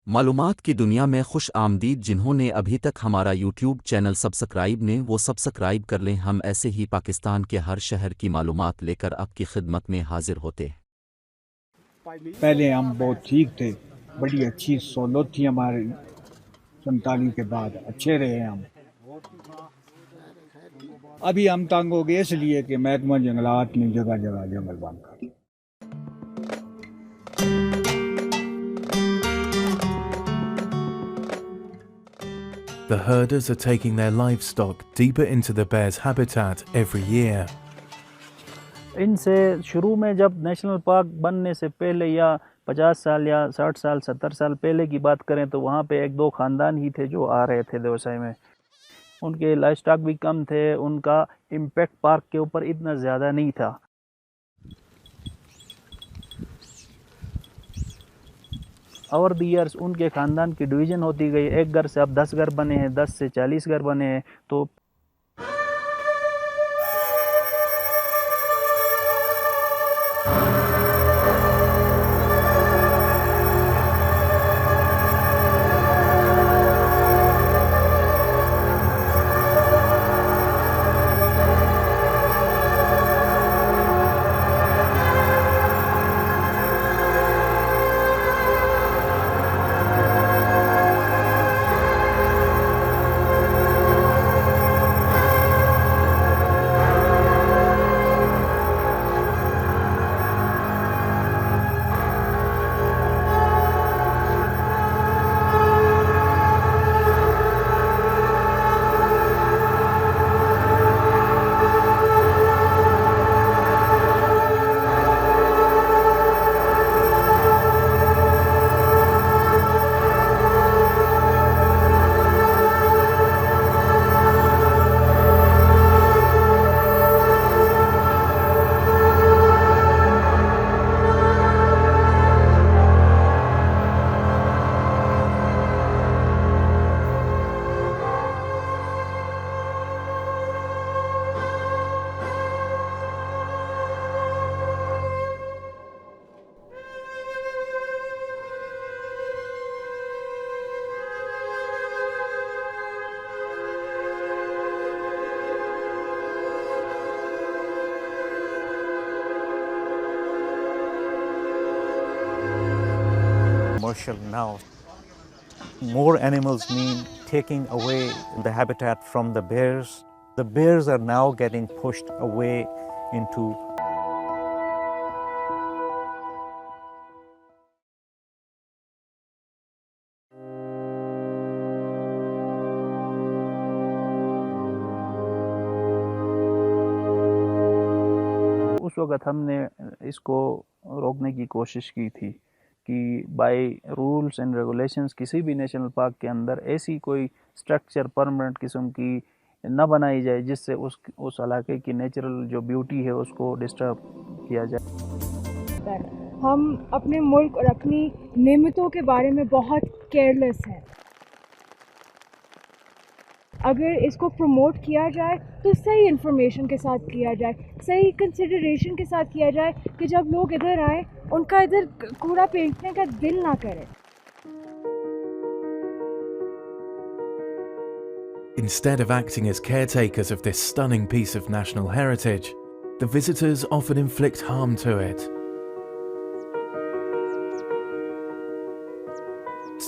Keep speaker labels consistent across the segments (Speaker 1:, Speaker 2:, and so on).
Speaker 1: मालूमात की दुनिया में खुश आमदीद। जिन्होंने अभी तक हमारा यूट्यूब चैनल सब्सक्राइब ने वो सब्सक्राइब कर लें। हम ऐसे ही पाकिस्तान के हर शहर की मालूमात लेकर आपकी खिदमत में हाजिर होते।
Speaker 2: पहले हम बहुत ठीक थे, बड़ी अच्छी सहूलत थी हमारी। 47 के बाद अच्छे रहे हम। अभी हम तंग हो गए इसलिए कि महकमा जंगलात ने जगह जगह जंगल बंद कर दिए।
Speaker 3: The herders are taking their livestock deeper into the bear's habitat every year.
Speaker 4: इनसे शुरू में जब नेशनल पार्क बनने से पहले या 50 साल या 60 साल 70 साल पहले की बात करें तो वहाँ पे एक दो ख़ानदान ही थे जो आ रहे थे व्यवसाय में। उनके लाइफ स्टॉक भी कम थे, उनका इम्पैक्ट पार्क के ऊपर इतना ज़्यादा नहीं था। ओवर द ईयर्स उनके ख़ानदान की डिवीज़न होती गई। एक घर से अब 10 घर बने हैं, 10 से 40 घर बने हैं। तो
Speaker 5: commercial now. More animals mean taking away the habitat from the bears. The bears are now getting pushed away into
Speaker 4: उस वक़्त हमने इसको रोकने की कोशिश की थी कि बाय रूल्स एंड रेगुलेशंस किसी भी नेशनल पार्क के अंदर ऐसी कोई स्ट्रक्चर परमानेंट किस्म की न बनाई जाए जिससे उस इलाके की नेचुरल जो ब्यूटी है उसको डिस्टर्ब किया जाए।
Speaker 6: हम अपने मुल्क और अपनी नेमतों के बारे में बहुत केयरलेस हैं। अगर इसको प्रमोट किया जाए तो सही इन्फॉर्मेशन के साथ किया जाए, सही कंसिडरेशन के साथ किया जाए कि जब लोग इधर आए उनका इधर कूड़ा फेंकने का दिल ना करे।
Speaker 3: Instead of acting as caretakers of this stunning piece of national heritage, the visitors often inflict harm to it.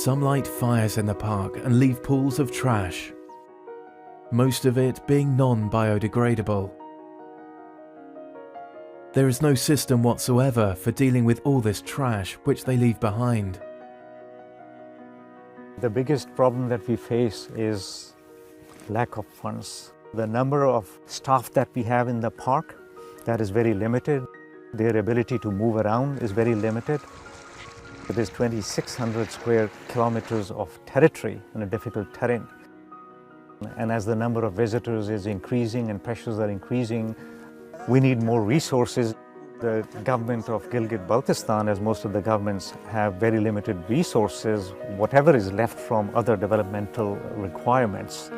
Speaker 3: Some light fires in the park and leave pools of trash, most of it being non-biodegradable. There is no system whatsoever for dealing with all this trash which they leave behind.
Speaker 5: the biggest problem that we face is lack of funds. The number of staff that we have in the park, that is very limited. Their ability to move around is very limited. It is 2,600 square kilometers of territory in a difficult terrain. And as the number of visitors is increasing and pressures are increasing, we need more resources. The government of Gilgit-Baltistan, as most of the governments, have very limited resources, whatever is left from other developmental requirements.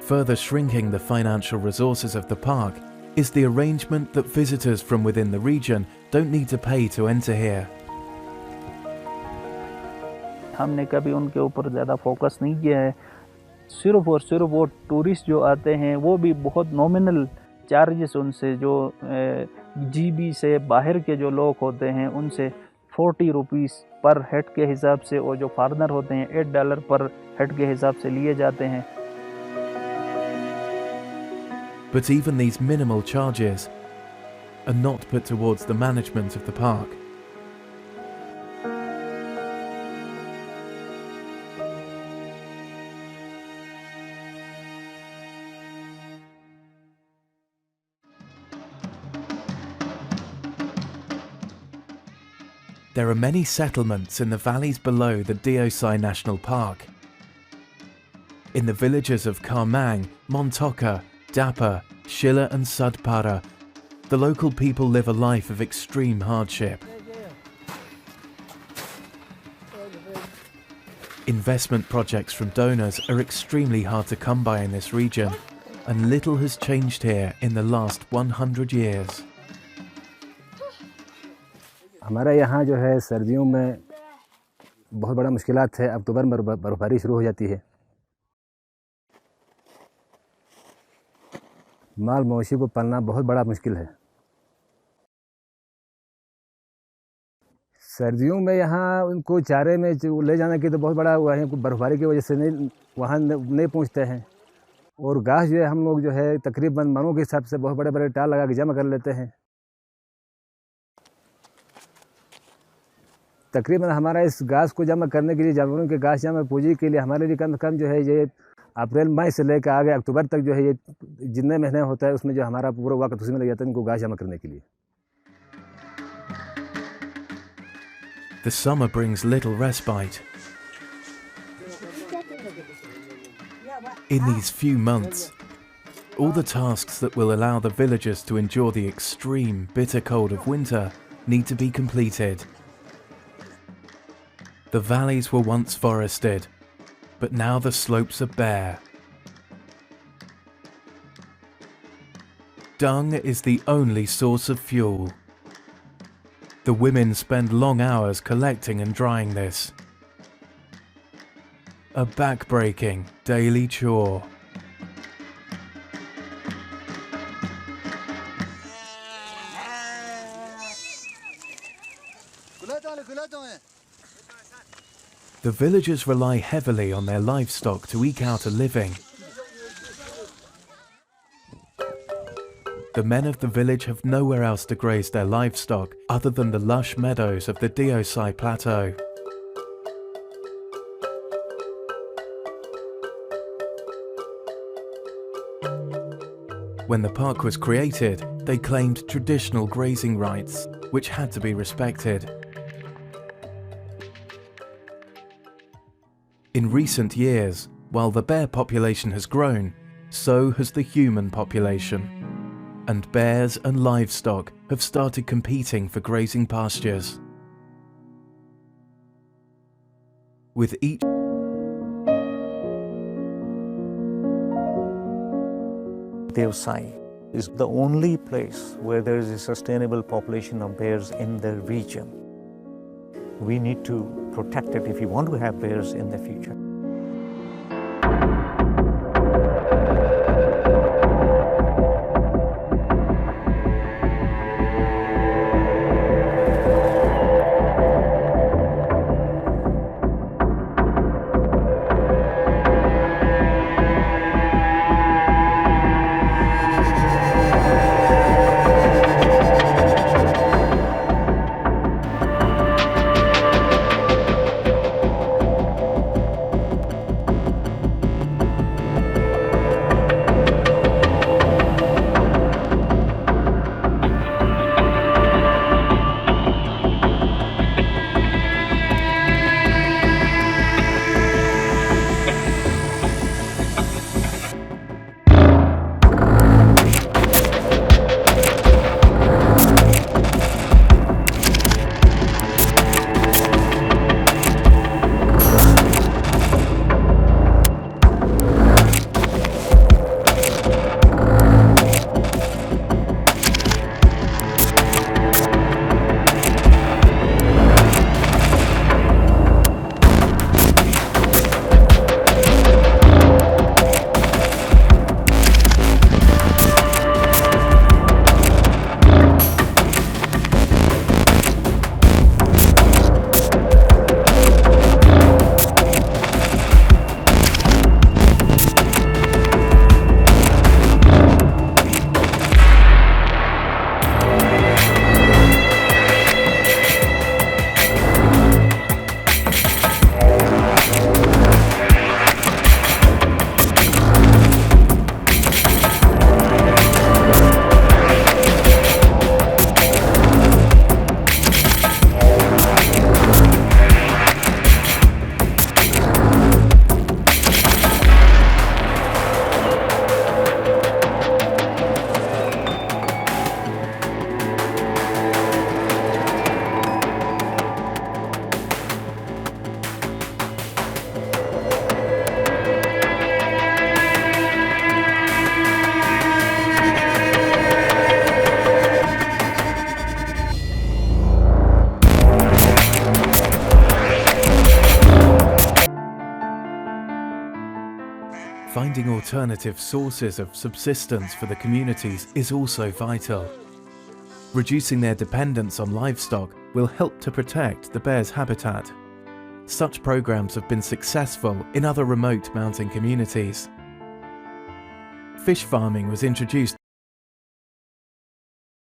Speaker 3: Further shrinking the financial resources of the park is the arrangement that visitors from within the region don't need to pay to enter here.
Speaker 4: हमने कभी उनके ऊपर ज़्यादा focus नहीं किया है। सिर्फ और सिर्फ वो टूरिस्ट जो आते हैं वो भी बहुत नॉमिनल चार्जेस उनसे, जो जीबी से बाहर के जो लोग होते हैं उनसे 40 रुपीस पर हेड के हिसाब से, और जो फॉरेनर होते हैं $8 पर हेड के हिसाब से लिए जाते हैं।
Speaker 3: But even these minimal charges are not put towards the management of the park. There are many settlements in the valleys below the Diosai National Park. In the villages of Karmang, Montoka, Dapa, Shilla and Sudpara, the local people live a life of extreme hardship. Investment projects from donors are extremely hard to come by in this region, and little has changed here in the last 100 years.
Speaker 7: हमारा यहाँ जो है सर्दियों में बहुत बड़ा मुश्किलात है। अक्टूबर में बर्फबारी शुरू हो जाती है। माल मवेशी को पालना बहुत बड़ा मुश्किल है। सर्दियों में यहाँ उनको चारे में ले जाने की तो बहुत बड़ा हुआ है, बर्फबारी की वजह से वहाँ नहीं पहुँचते हैं। और घास जो है हम लोग जो है तकरीबन मनों के हिसाब से बहुत बड़े बड़े टाल लगा के जमा कर लेते हैं। तकरीबन हमारा इस घास को जमा करने के लिए, जानवरों के घास जमा पूंजी के लिए हमारे लिए कम से कम जो है ये अप्रैल मई से लेकर आगे अक्टूबर तक जो है ये जितने महीने होता है उसमें जो हमारा पूरा वक्त उसी में लग जाता है इनको घास जमा करने के लिए।
Speaker 3: The summer brings little respite. In these few months, all the tasks that will allow the villagers to endure the extreme, bitter cold of winter need to be completed. The valleys were once forested, but now the slopes are bare. Dung is the only source of fuel. The women spend long hours collecting and drying this. A back-breaking daily chore. The villagers rely heavily on their livestock to eke out a living. The men of the village have nowhere else to graze their livestock other than the lush meadows of the Diosai Plateau. When the park was created, they claimed traditional grazing rights, which had to be respected. In recent years, while the bear population has grown, so has the human population, and bears and livestock have started competing for grazing pastures. With each
Speaker 5: Diosai is the only place where there is a sustainable population of bears in the region. We need to protect it if we want to have bears in the future.
Speaker 3: Finding alternative sources of subsistence for the communities is also vital. Reducing their dependence on livestock will help to protect the bear's habitat. Such programs have been successful in other remote mountain communities. Fish farming was introduced